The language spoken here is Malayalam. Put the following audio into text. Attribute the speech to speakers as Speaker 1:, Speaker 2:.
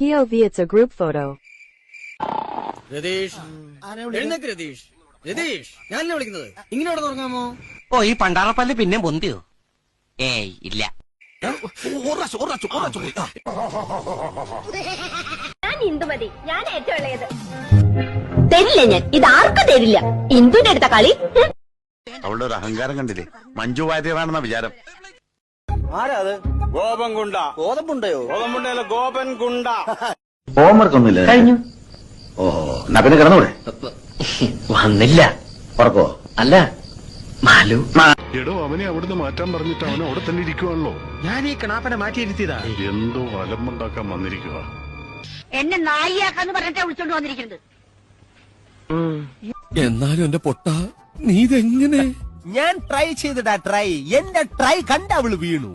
Speaker 1: POV, it's a group photo.
Speaker 2: Ratheesh എഴുന്നേക്ക് രതീഷ്. രതീഷ് ഞാനല്ലേ വിളിക്കുന്നത്. ഇങ്ങനെ അവിടെ തുടങ്ങാമോ?
Speaker 3: ഓ ഈ പണ്ടാറപ്പല്ല് പിന്നെ പൊന്തിയോ? ഏയ് ഇല്ല.
Speaker 4: ഞാൻ ഇന്ദുമതി, ഞാൻ ഏറ്റവും ഇളയത്. തരില്ല ഞാൻ, ഇതാർക്കും തരില്ല. ഇന്ദുന്റെ അടുത്ത കളി.
Speaker 5: അവളുടെ ഒരു അഹങ്കാരം കണ്ടില്ലേ? മഞ്ജു വാര്യറാണെന്ന വിചാരം.
Speaker 2: ആരാ അത്?
Speaker 6: ഗോപൻകുണ്ട.
Speaker 2: ഗോതമ്പുണ്ടയോ?
Speaker 6: ഗോതമ്പുണ്ടല്ലോ, ഗോപൻകുണ്ട.
Speaker 5: ഹോംവർക്ക് ഒന്നുമില്ല കഴിഞ്ഞു. ഓ എന്നാ പിന്നെ കിടന്നൂടെ?
Speaker 3: വന്നില്ല.
Speaker 5: ഉറക്കോ?
Speaker 3: അല്ല മാലു.
Speaker 7: എടോ അവനെ അവിടുന്ന് മാറ്റാൻ പറഞ്ഞിട്ട് അവൻ അവിടെ തന്നെ ഇരിക്കുവാണല്ലോ.
Speaker 3: ഞാൻ ഈ കിണാപ്പനെ മാറ്റിയിരുത്തിയതാ.
Speaker 7: എന്തോ അലമ്പുണ്ടാക്കാൻ വന്നിരിക്കുക.
Speaker 4: എന്നെ നായിയാക്കാന്ന് പറഞ്ഞിട്ടാ വിളിച്ചോണ്ട് വന്നിരിക്കുന്നത്.
Speaker 8: എന്നാലും എന്റെ പൊട്ട നീ ഇതെങ്ങനെ?
Speaker 9: ഞാൻ ട്രൈ ചെയ്തിടാ ട്രൈ. എന്റെ ട്രൈ കണ്ട അവള് വീണു.